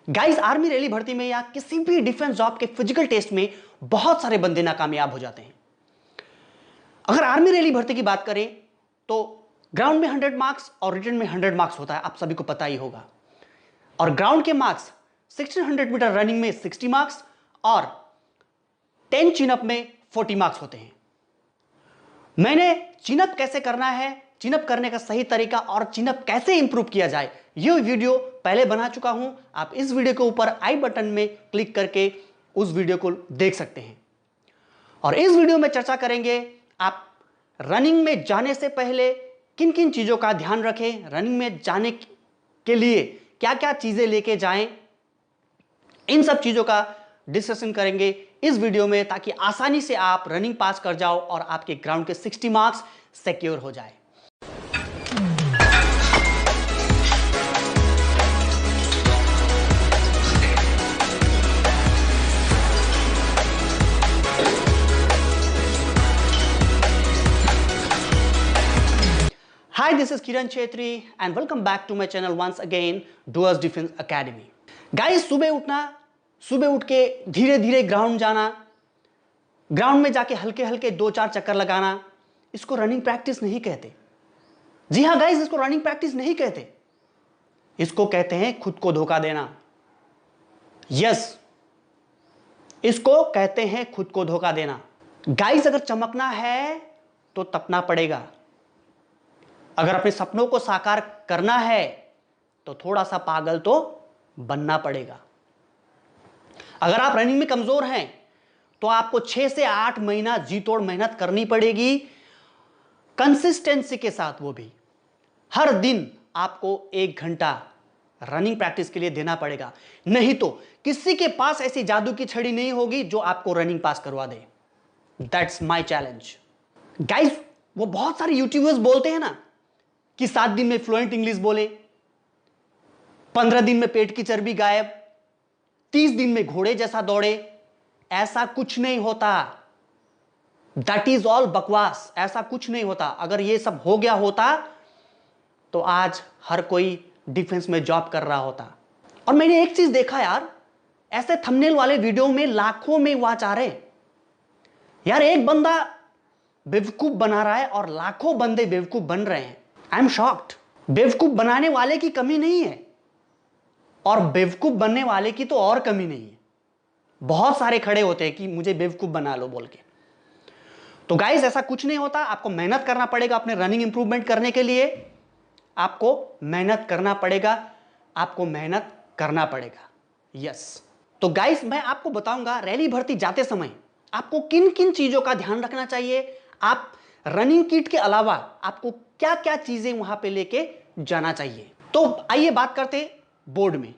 Guys, army rally भर्ती में या किसी भी डिफेंस जॉब के फिजिकल टेस्ट में बहुत सारे बंदे नाकामयाब हो जाते हैं। अगर आर्मी रैली भर्ती की बात करें तो ग्राउंड में 100 मार्क्स और रिटन में 100 मार्क्स होता है, आप सभी को पता ही होगा। और ग्राउंड के मार्क्स 1600 मीटर रनिंग में 60 मार्क्स और 10 चिनअप में 40 मार्क्स होते हैं। मैंने चिनअप कैसे करना है, चिनअप करने का सही तरीका और चिनअप कैसे इंप्रूव किया जाए, यह वीडियो पहले बना चुका हूं। आप इस वीडियो के ऊपर आई बटन में क्लिक करके उस वीडियो को देख सकते हैं। और इस वीडियो में चर्चा करेंगे आप रनिंग में जाने से पहले किन किन चीजों का ध्यान रखें, रनिंग में जाने के लिए क्या क्या चीजें लेके जाएं, इन सब चीजों का डिस्कशन करेंगे इस वीडियो में, ताकि आसानी से आप रनिंग पास कर जाओ और आपके ग्राउंड के 60 मार्क्स सिक्योर हो जाए। Hi, this is Kiran Chetri and welcome back to my channel once again, Duas Defense Academy. Guys, सुबह उठ के धीरे धीरे ग्राउंड जाना, ग्राउंड में जाके हल्के हल्के 2-4 चक्कर लगाना, इसको रनिंग प्रैक्टिस नहीं कहते। जी हाँ गाइस, इसको रनिंग प्रैक्टिस नहीं कहते, इसको कहते हैं खुद को धोखा देना। यस, इसको कहते हैं खुद को धोखा देना। गाइस, अगर चमकना है तो तपना पड़ेगा। अगर अपने सपनों को साकार करना है तो थोड़ा सा पागल तो बनना पड़ेगा। अगर आप रनिंग में कमजोर हैं तो आपको 6 से 8 महीना जी तोड़ मेहनत करनी पड़ेगी, कंसिस्टेंसी के साथ। वो भी हर दिन आपको 1 घंटा रनिंग प्रैक्टिस के लिए देना पड़ेगा, नहीं तो किसी के पास ऐसी जादू की छड़ी नहीं होगी जो आपको रनिंग पास करवा दे। That's my challenge. गाइस, वो बहुत सारे यूट्यूबर्स बोलते हैं ना कि 7 दिन में फ्लुएंट इंग्लिश बोले, 15 दिन में पेट की चर्बी गायब, 30 दिन में घोड़े जैसा दौड़े। ऐसा कुछ नहीं होता। दैट इज ऑल बकवास। ऐसा कुछ नहीं होता। अगर ये सब हो गया होता तो आज हर कोई डिफेंस में जॉब कर रहा होता। और मैंने एक चीज देखा यार, ऐसे थंबनेल वाले वीडियो में लाखों में वॉच आ रहे हैं। यार, एक बंदा बेवकूफ बना रहा है और लाखों बंदे बेवकूफ बन रहे हैं। I am shocked. बेवकूफ बनाने वाले की कमी नहीं है और बेवकूफ बनने वाले की तो और कमी नहीं है। बहुत सारे खड़े होते हैं कि मुझे बेवकूफ बना लो बोल के। तो गाइस, ऐसा कुछ नहीं होता। आपको मेहनत करना पड़ेगा अपने रनिंग इंप्रूवमेंट करने के लिए। आपको मेहनत करना पड़ेगा, आपको मेहनत करना पड़ेगा। यस। तो गाइस, मैं आपको बताऊंगा रैली भर्ती जाते समय आपको किन किन चीजों का ध्यान रखना चाहिए। आप रनिंग किट के अलावा आपको क्या क्या चीजें वहां पे लेके जाना चाहिए। तो आइए बात करते बोर्ड में।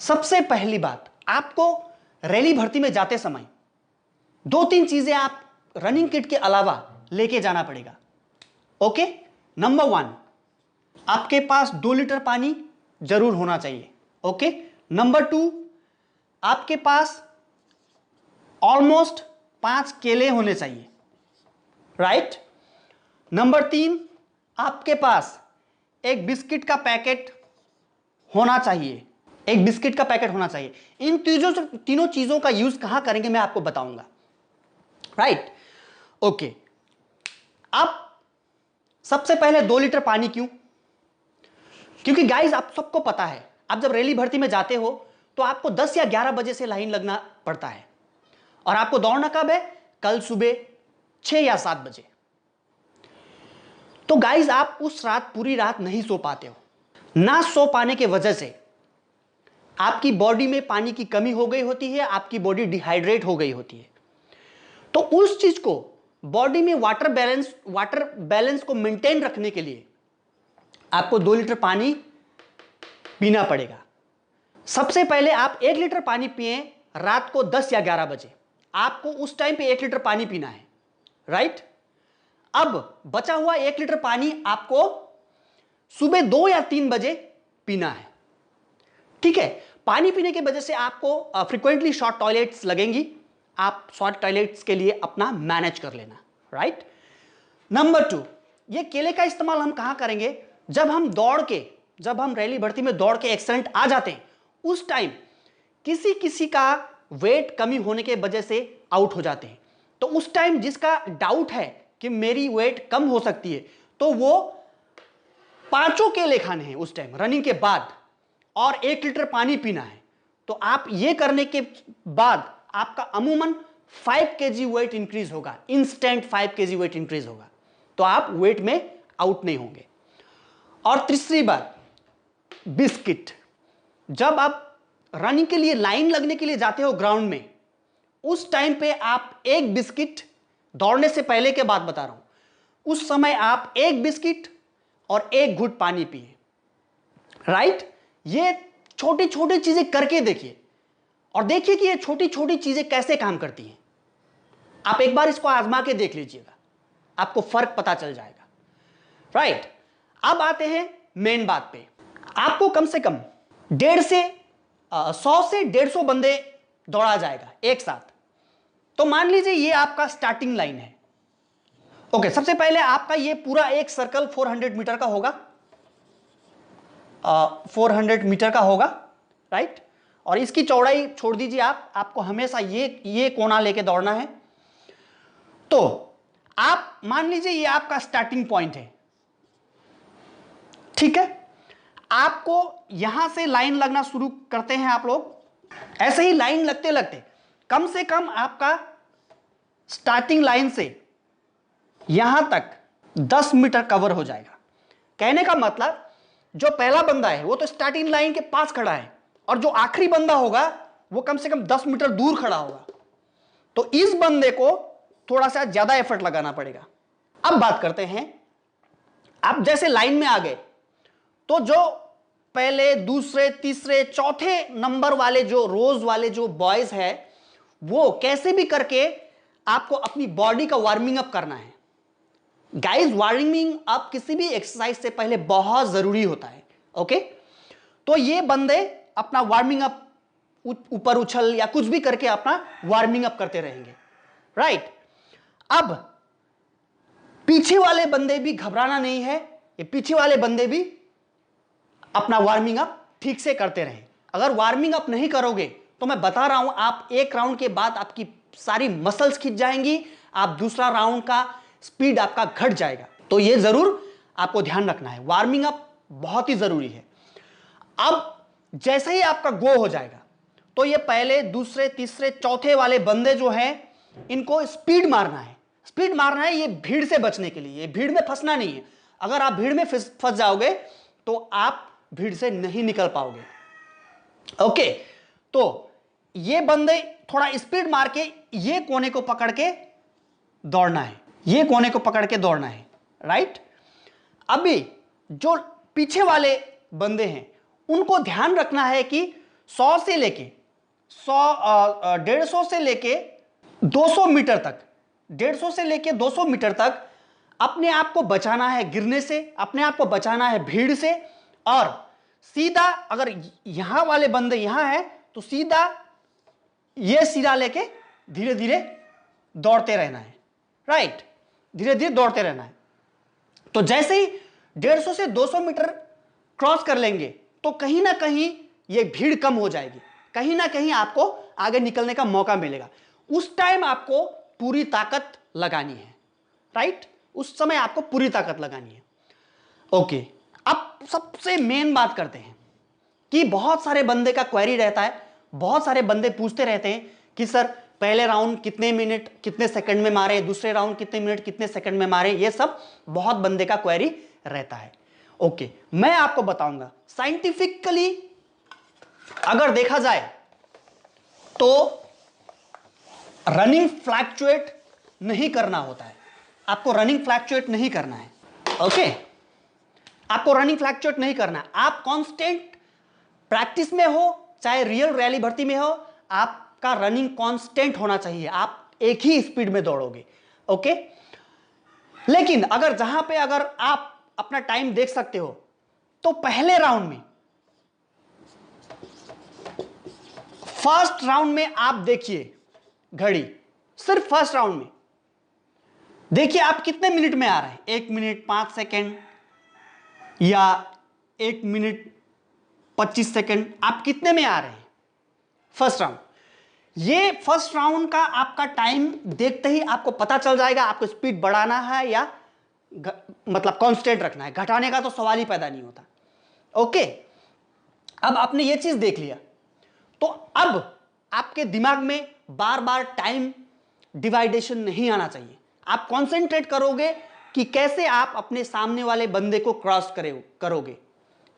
सबसे पहली बात, आपको रैली भर्ती में जाते समय 2-3 चीजें आप रनिंग किट के अलावा लेके जाना पड़ेगा। ओके। नंबर 1, आपके पास 2 लीटर पानी जरूर होना चाहिए। ओके। नंबर 2, आपके पास ऑलमोस्ट 5 केले होने चाहिए। राइट। नंबर 3, आपके पास एक बिस्किट का पैकेट होना चाहिए। एक बिस्किट का पैकेट होना चाहिए। इन तीनों चीजों का यूज कहां करेंगे मैं आपको बताऊंगा। राइट। ओके। अब सबसे पहले 2 लीटर पानी क्यों? क्योंकि गाइस, आप सबको पता है, आप जब रैली भर्ती में जाते हो तो आपको 10 या 11 बजे से लाइन लगना पड़ता है और आपको दौड़ना कब है? कल सुबह 6 या 7 बजे। तो गाइस, आप उस रात पूरी रात नहीं सो पाते हो। ना सो पाने के वजह से आपकी बॉडी में पानी की कमी हो गई होती है, आपकी बॉडी डिहाइड्रेट हो गई होती है। तो उस चीज को, बॉडी में वाटर बैलेंस को मेंटेन रखने के लिए आपको 2 लीटर पानी पीना पड़ेगा। सबसे पहले आप 1 लीटर पानी पिए रात को 10 या 11 बजे। आपको उस टाइम पे 1 लीटर पानी पीना है। राइट। अब बचा हुआ 1 लीटर पानी आपको सुबह 2 या 3 बजे पीना है। ठीक है। पानी पीने की वजह से आपको फ्रीक्वेंटली शॉर्ट टॉयलेट्स लगेंगी। आप शॉर्ट टॉयलेट्स के लिए अपना मैनेज कर लेना। राइट। नंबर 2, ये केले का इस्तेमाल हम कहां करेंगे? जब हम रैली भर्ती में दौड़ के एक्सीडेंट आ जाते हैं, उस टाइम किसी किसी का वेट कमी होने के वजह से आउट हो जाते हैं। तो उस टाइम जिसका डाउट है कि मेरी वेट कम हो सकती है, तो वो 5 केले खाने हैं उस टाइम रनिंग के बाद, और 1 लीटर पानी पीना है। तो आप ये करने के बाद आपका अमूमन 5 केजी वेट इंक्रीज होगा, इंस्टेंट 5 केजी वेट इंक्रीज होगा। तो आप वेट में आउट नहीं होंगे। और तीसरी बात, बिस्किट। जब आप रनिंग के लिए लाइन लगने के लिए जाते हो ग्राउंड में, उस टाइम पे आप एक बिस्किट, दौड़ने से पहले के बात बता रहा हूं, उस समय आप एक बिस्किट और एक घूंट पानी पिए। राइट? ये छोटी छोटी चीजें करके देखिए और देखिए कि ये छोटी छोटी चीजें कैसे काम करती हैं। आप एक बार इसको आजमा के देख लीजिएगा, आपको फर्क पता चल जाएगा। राइट? अब आते हैं मेन बात पे। आपको कम से कम 100 से 150 बंदे दौड़ा जाएगा एक साथ। तो मान लीजिए ये आपका स्टार्टिंग लाइन है। ओके, सबसे पहले आपका ये पूरा एक सर्कल 400 मीटर का होगा, 400 मीटर का होगा। राइट? और इसकी चौड़ाई छोड़ दीजिए, आपको हमेशा ये कोना लेके दौड़ना है। तो आप मान लीजिए ये आपका स्टार्टिंग पॉइंट है। ठीक है? आपको यहां से लाइन लगना शुरू करते हैं आप लोग। ऐसे ही लाइन लगते लगते कम से कम आपका स्टार्टिंग लाइन से यहां तक 10 मीटर कवर हो जाएगा। कहने का मतलब, जो पहला बंदा है वो तो स्टार्टिंग लाइन के पास खड़ा है, और जो आखिरी बंदा होगा वो कम से कम 10 मीटर दूर खड़ा होगा। तो इस बंदे को थोड़ा सा ज्यादा एफर्ट लगाना पड़ेगा। अब बात करते हैं, आप जैसे लाइन में आ गए तो जो पहले, दूसरे, तीसरे, चौथे नंबर वाले जो रोज वाले जो बॉयज है, वो कैसे भी करके आपको अपनी बॉडी का वार्मिंग अप करना है। गाइस, वार्मिंग अप किसी भी एक्सरसाइज से पहले बहुत जरूरी होता है। ओके? तो ये बंदे अपना वार्मिंग अप ऊपर उछल या कुछ भी करके अपना वार्मिंग अप करते रहेंगे। राइट? अब पीछे वाले बंदे भी घबराना नहीं है, ये पीछे वाले बंदे भी अपना वार्मिंग अप ठीक से करते रहें। अगर वार्मिंग अप नहीं करोगे तो मैं बता रहा हूं, आप एक राउंड के बाद आपकी सारी मसल्स खिंच जाएंगी, आप दूसरा राउंड का स्पीड आपका घट जाएगा। तो यह जरूर आपको ध्यान रखना है, वार्मिंग अप बहुत ही जरूरी है। अब जैसे ही आपका गो हो जाएगा तो ये पहले, दूसरे, तीसरे, चौथे वाले बंदे जो हैं, इनको स्पीड मारना है। स्पीड मारना है ये भीड़ से बचने के लिए, ये भीड़ में फंसना नहीं है। अगर आप भीड़ में फंस जाओगे तो आप भीड़ से नहीं निकल पाओगे। ओके? तो ये बंदे थोड़ा स्पीड मार के ये कोने को पकड़ के दौड़ना है, ये कोने को पकड़ के दौड़ना है। राइट? अभी जो पीछे वाले बंदे हैं उनको ध्यान रखना है कि 100 से लेके 150 से लेके 200 मीटर तक, 150 से लेके 200 मीटर तक अपने आप को बचाना है गिरने से, अपने आप को बचाना है भीड़ से। और सीधा, अगर यहां वाले बंदे यहां हैं तो सीधा ये सिरा लेके धीरे धीरे दौड़ते रहना है। राइट? धीरे धीरे दौड़ते रहना है। तो जैसे ही 150 से 200 मीटर क्रॉस कर लेंगे तो कहीं ना कहीं ये भीड़ कम हो जाएगी, कहीं ना कहीं आपको आगे निकलने का मौका मिलेगा। उस टाइम आपको पूरी ताकत लगानी है। राइट? उस समय आपको पूरी ताकत लगानी है। ओके, अब सबसे मेन बात करते हैं कि बहुत सारे बंदे का क्वेरी रहता है, बहुत सारे बंदे पूछते रहते हैं कि सर पहले राउंड कितने मिनट कितने सेकंड में मारे, दूसरे राउंड कितने मिनट कितने सेकंड में मारे। ये सब बहुत बंदे का क्वेरी रहता है। ओके, मैं आपको बताऊंगा साइंटिफिकली अगर देखा जाए तो रनिंग फ्लैक्चुएट नहीं करना होता है। आपको रनिंग फ्लैक्चुएट नहीं करना है। ओके? आपको रनिंग फ्लैक्चुएट नहीं करना है। आप कांस्टेंट प्रैक्टिस में हो चाहे रियल रैली भर्ती में हो, आपका रनिंग कांस्टेंट होना चाहिए। आप एक ही स्पीड में दौड़ोगे। ओके? लेकिन अगर जहां पे अगर आप अपना टाइम देख सकते हो तो पहले राउंड में, फर्स्ट राउंड में आप देखिए घड़ी, सिर्फ फर्स्ट राउंड में देखिए आप कितने मिनट में आ रहे हैं। 1 मिनट 5 सेकेंड या 1 मिनट 25 सेकंड। आप कितने में आ रहे हैं फर्स्ट राउंड? ये फर्स्ट राउंड का आपका टाइम देखते ही आपको पता चल जाएगा आपको स्पीड बढ़ाना है या मतलब कांस्टेंट रखना है। घटाने का तो सवाल ही पैदा नहीं होता। ओके, अब आपने ये चीज देख लिया, तो अब आपके दिमाग में बार बार टाइम डिवाइडेशन नहीं आना चाहिए। आप कंसंट्रेट करोगे कि कैसे आप अपने सामने वाले बंदे को क्रॉस करोगे।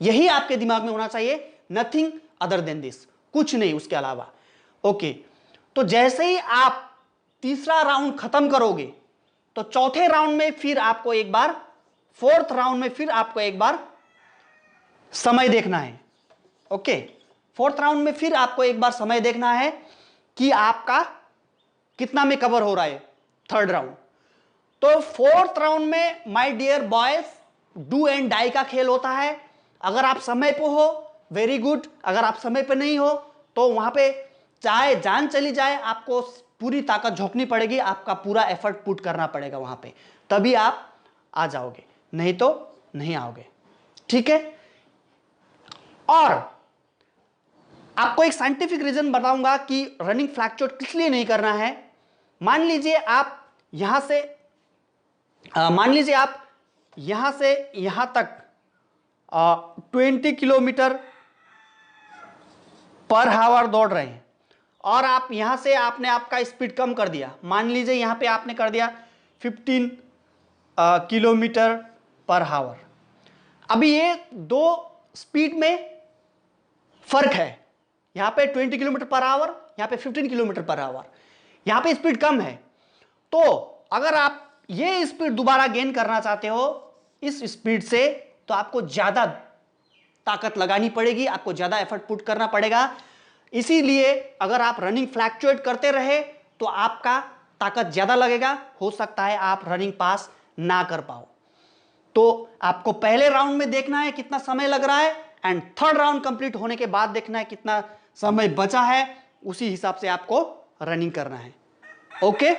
यही आपके दिमाग में होना चाहिए, नथिंग अदर देन दिस, कुछ नहीं उसके अलावा। ओके, तो जैसे ही आप तीसरा राउंड खत्म करोगे तो चौथे राउंड में फिर आपको एक बार, फोर्थ राउंड में फिर आपको एक बार समय देखना है। ओके, फोर्थ राउंड में फिर आपको एक बार समय देखना है कि आपका कितना में कवर हो रहा है थर्ड राउंड। तो फोर्थ राउंड में my dear boys, do and die का खेल होता है। अगर आप समय पे हो वेरी गुड, अगर आप समय पे नहीं हो तो वहां पे चाहे जान चली जाए आपको पूरी ताकत झोंकनी पड़ेगी, आपका पूरा एफर्ट पुट करना पड़ेगा वहां पे, तभी आप आ जाओगे, नहीं तो नहीं आओगे। ठीक है, और आपको एक साइंटिफिक रीजन बताऊंगा कि रनिंग फ्लैक्चुएट किस लिए नहीं करना है। मान लीजिए आप यहां से यहां तक 20 किलोमीटर पर आवर दौड़ रहे हैं और आप यहां से आपने आपका स्पीड कम कर दिया। मान लीजिए यहां पे आपने कर दिया 15 किलोमीटर पर आवर। अभी ये दो स्पीड में फर्क है, यहां पे 20 किलोमीटर पर आवर, यहां पे 15 किलोमीटर पर आवर, यहां पे स्पीड कम है। तो अगर आप ये स्पीड दोबारा गेन करना चाहते हो इस स्पीड से, तो आपको ज्यादा ताकत लगानी पड़ेगी, आपको ज्यादा एफर्ट पुट करना पड़ेगा। इसीलिए अगर आप रनिंग फ्लैक्चुएट करते रहे तो आपका ताकत ज्यादा लगेगा, हो सकता है आप रनिंग पास ना कर पाओ। तो आपको पहले राउंड में देखना है कितना समय लग रहा है, एंड थर्ड राउंड कंप्लीट होने के बाद देखना है कितना समय बचा है, उसी हिसाब से आपको रनिंग करना है। ओके,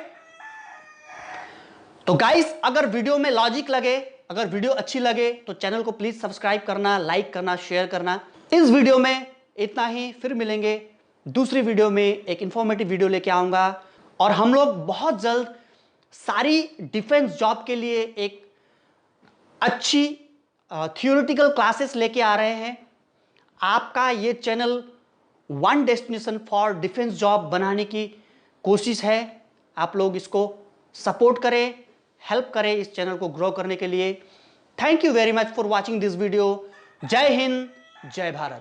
तो गाइस अगर वीडियो में लॉजिक लगे, अगर वीडियो अच्छी लगे तो चैनल को प्लीज सब्सक्राइब करना, लाइक करना, शेयर करना। इस वीडियो में इतना ही, फिर मिलेंगे दूसरी वीडियो में, एक इंफॉर्मेटिव वीडियो लेके आऊंगा। और हम लोग बहुत जल्द सारी डिफेंस जॉब के लिए एक अच्छी थियोरेटिकल क्लासेस लेके आ रहे हैं। आपका ये channel one destination for defence job बनाने की कोशिश है। आप लोग इसको सपोर्ट करें, हेल्प करें इस चैनल को ग्रो करने के लिए। Thank you very much for watching this video. जय हिंद, जय भारत।